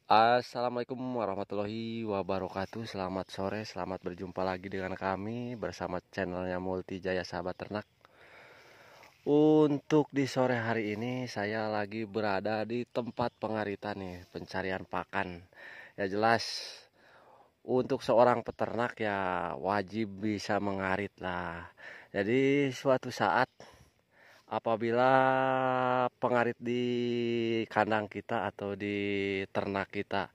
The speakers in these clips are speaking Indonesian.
Assalamualaikum warahmatullahi wabarakatuh. Selamat sore, selamat berjumpa lagi dengan kami bersama channelnya Multi Jaya Sahabat Ternak. Untuk di sore hari ini saya lagi berada di tempat pengaritan nih, pencarian pakan. Ya jelas untuk seorang peternak ya wajib bisa mengarit lah. Jadi suatu saat apabila pengarit di kandang kita atau di ternak kita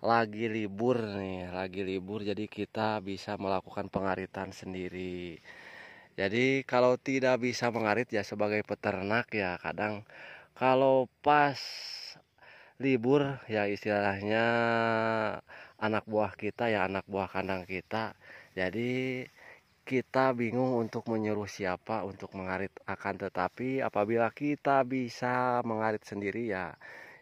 lagi libur nih, lagi libur, jadi kita bisa melakukan pengaritan sendiri. Jadi kalau tidak bisa mengarit ya sebagai peternak ya kadang kalau pas libur ya istilahnya anak buah kita ya anak buah kandang kita. Jadi kita bingung untuk menyuruh siapa untuk mengarit, akan tetapi apabila kita bisa mengarit sendiri ya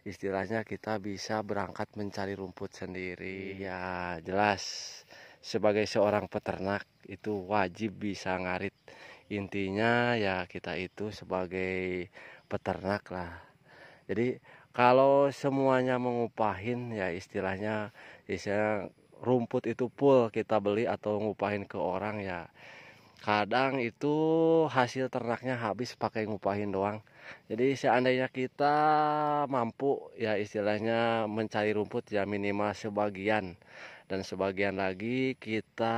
istilahnya kita bisa berangkat mencari rumput sendiri. Ya jelas sebagai seorang peternak itu wajib bisa ngarit. Intinya ya kita itu sebagai peternak lah. Jadi kalau semuanya mengupahin ya istilah rumput itu full kita beli atau ngupahin ke orang ya kadang itu hasil ternaknya habis pakai ngupahin doang. Jadi seandainya kita mampu ya istilahnya mencari rumput ya minimal sebagian, dan sebagian lagi kita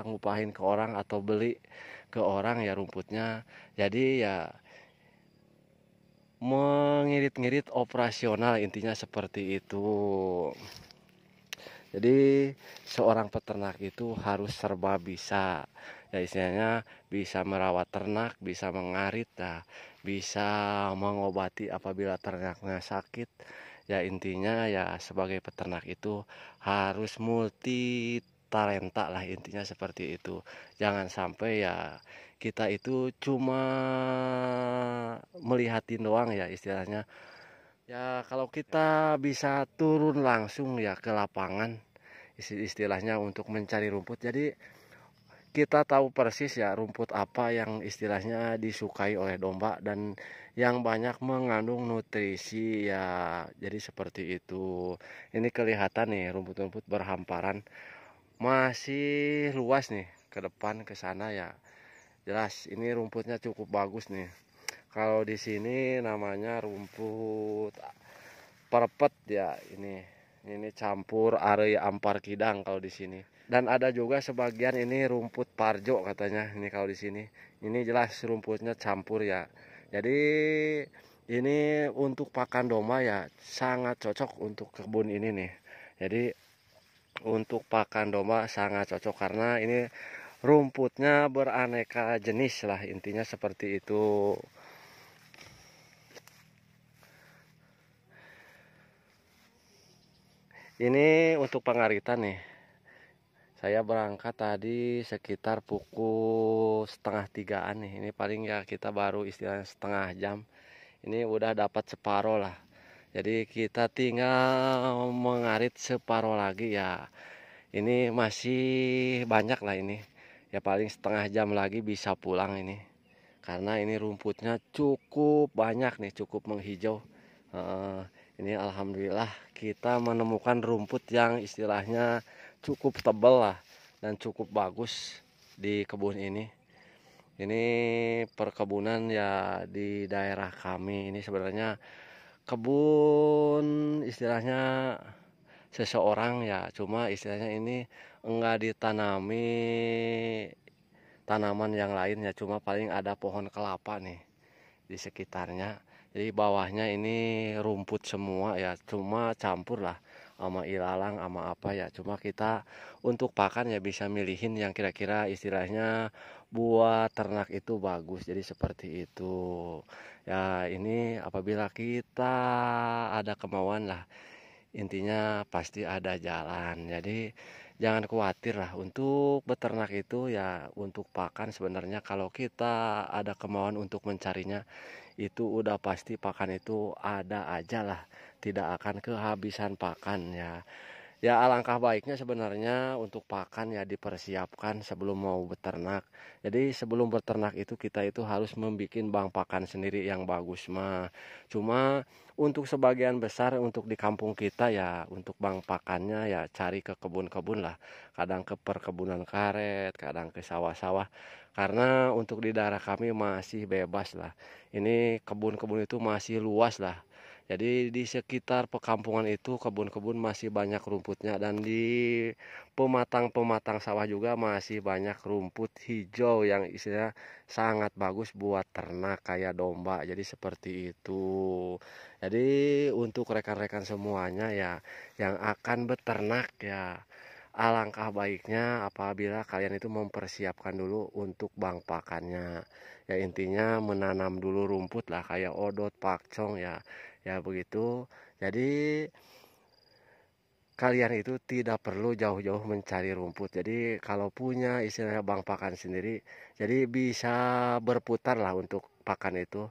ngupahin ke orang atau beli ke orang ya rumputnya. Jadi ya mengirit-ngirit operasional, intinya seperti itu. Jadi seorang peternak itu harus serba bisa. Ya istilahnya bisa merawat ternak, bisa mengarit, ya, bisa mengobati apabila ternaknya sakit. Ya intinya ya sebagai peternak itu harus multi talenta lah, intinya seperti itu. Jangan sampai ya kita itu cuma melihatin doang ya istilahnya. Ya kalau kita bisa turun langsung ya ke lapangan istilahnya untuk mencari rumput. Jadi kita tahu persis ya rumput apa yang istilahnya disukai oleh domba dan yang banyak mengandung nutrisi ya. Jadi seperti itu. Ini kelihatan nih rumput-rumput berhamparan masih luas nih ke depan ke sana ya. Jelas ini rumputnya cukup bagus nih. Kalau di sini namanya rumput perpet ya ini. Ini campur are ampar kidang kalau di sini. Dan ada juga sebagian ini rumput parjo katanya. Ini kalau di sini. Ini jelas rumputnya campur ya. Jadi ini untuk pakan domba ya sangat cocok untuk kebun ini nih. Jadi untuk pakan domba sangat cocok karena ini rumputnya beraneka jenis lah, intinya seperti itu. Ini untuk pengaritan nih. Saya berangkat tadi sekitar pukul setengah tigaan nih. Ini paling ya kita baru istilahnya setengah jam. Ini udah dapat separuh lah. Jadi kita tinggal mengarit separuh lagi ya. Ini masih banyak lah ini. Ya paling setengah jam lagi bisa pulang ini. Karena ini rumputnya cukup banyak nih, cukup menghijau. Ini alhamdulillah kita menemukan rumput yang istilahnya cukup tebal lah dan cukup bagus di kebun ini. Ini perkebunan ya di daerah kami. Ini sebenarnya kebun istilahnya seseorang ya, cuma istilahnya ini enggak ditanami tanaman yang lain ya, cuma paling ada pohon kelapa nih di sekitarnya. Jadi bawahnya ini rumput semua ya, cuma campur lah sama ilalang sama apa ya. Cuma kita untuk pakan ya bisa milihin yang kira-kira istilahnya buat ternak itu bagus. Jadi seperti itu. Ya ini apabila kita ada kemauan lah, intinya pasti ada jalan. Jadi jangan khawatir lah untuk beternak itu ya, untuk pakan sebenarnya kalau kita ada kemauan untuk mencarinya itu udah pasti pakan itu ada aja lah, tidak akan kehabisan pakan ya. Ya alangkah baiknya sebenarnya untuk pakan ya dipersiapkan sebelum mau beternak. Jadi sebelum beternak itu kita itu harus membuat bank pakan sendiri yang bagus mah. Cuma untuk sebagian besar untuk di kampung kita ya untuk bank pakannya ya cari ke kebun-kebun lah. Kadang ke perkebunan karet, kadang ke sawah-sawah. Karena untuk di daerah kami masih bebas lah. Ini kebun-kebun itu masih luas lah. Jadi di sekitar perkampungan itu kebun-kebun masih banyak rumputnya dan di pematang-pematang sawah juga masih banyak rumput hijau yang istilahnya sangat bagus buat ternak kayak domba. Jadi seperti itu. Jadi untuk rekan-rekan semuanya ya yang akan beternak ya alangkah baiknya apabila kalian itu mempersiapkan dulu untuk bank pakannya. Ya intinya menanam dulu rumput lah kayak odot, pakcong ya. Ya begitu. Jadi kalian itu tidak perlu jauh-jauh mencari rumput. Jadi kalau punya istilahnya bank pakan sendiri, jadi bisa berputar lah untuk pakan itu.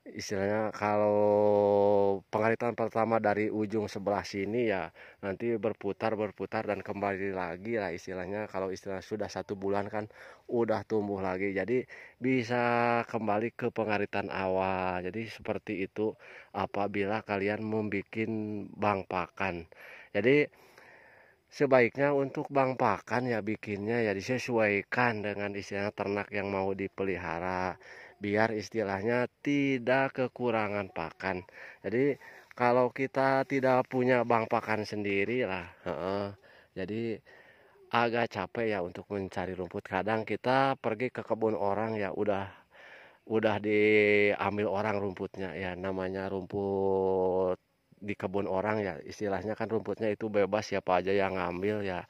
Istilahnya kalau pengaritan pertama dari ujung sebelah sini ya nanti berputar dan kembali lagi lah istilahnya. Kalau istilah sudah 1 bulan kan udah tumbuh lagi, jadi bisa kembali ke pengaritan awal. Jadi seperti itu apabila kalian membuat bank pakan. Jadi sebaiknya untuk bank pakan ya bikinnya ya disesuaikan dengan istilah ternak yang mau dipelihara biar istilahnya tidak kekurangan pakan. Jadi kalau kita tidak punya bank pakan sendiri lah, jadi agak capek ya untuk mencari rumput. Kadang kita pergi ke kebun orang ya udah diambil orang rumputnya ya namanya rumput di kebun orang ya istilahnya kan rumputnya itu bebas siapa aja yang ngambil ya.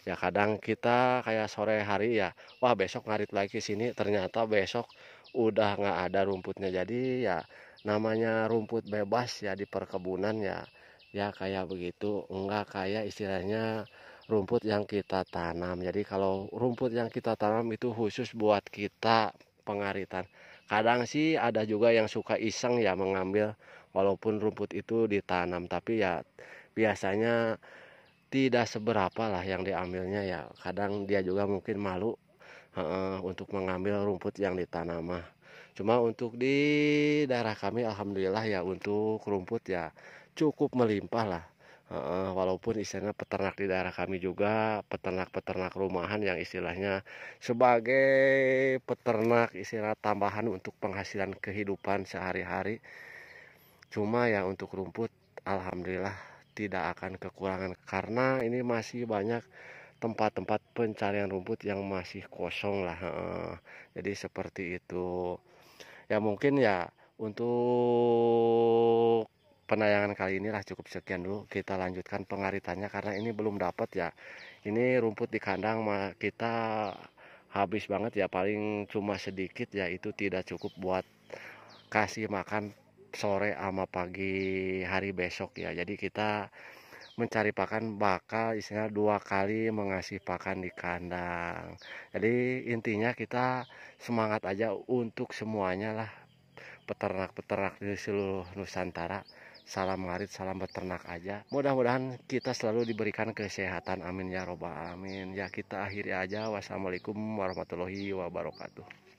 Ya kadang kita kayak sore hari ya wah besok ngarit lagi ke sini ternyata besok udah nggak ada rumputnya. Jadi ya namanya rumput bebas ya di perkebunan ya kayak begitu enggak kayak istilahnya rumput yang kita tanam. Jadi kalau rumput yang kita tanam itu khusus buat kita pengaritan. Kadang sih ada juga yang suka iseng ya mengambil walaupun rumput itu ditanam, tapi ya biasanya tidak seberapa lah yang diambilnya ya. Kadang dia juga mungkin malu untuk mengambil rumput yang ditanam mah. Cuma untuk di daerah kami alhamdulillah ya untuk rumput ya cukup melimpah lah. Walaupun istilahnya peternak di daerah kami juga peternak-peternak rumahan yang istilahnya sebagai peternak istilah tambahan untuk penghasilan kehidupan sehari-hari. Cuma ya untuk rumput alhamdulillah tidak akan kekurangan karena ini masih banyak tempat-tempat pencarian rumput yang masih kosong lah. Jadi seperti itu. Ya mungkin ya untuk penayangan kali ini lah cukup sekian dulu. Kita lanjutkan pengaritannya karena ini belum dapat ya. Ini rumput di kandang kita habis banget ya paling cuma sedikit ya itu tidak cukup buat kasih makan sore sama pagi hari besok ya. Jadi kita mencari pakan bakal istilah 2 kali mengasih pakan di kandang. Jadi intinya kita semangat aja untuk semuanya lah peternak-peternak di seluruh Nusantara. Salam ngarit, salam beternak aja. Mudah-mudahan kita selalu diberikan kesehatan. Amin ya robbal alamin. Ya kita akhiri aja. Wassalamualaikum warahmatullahi wabarakatuh.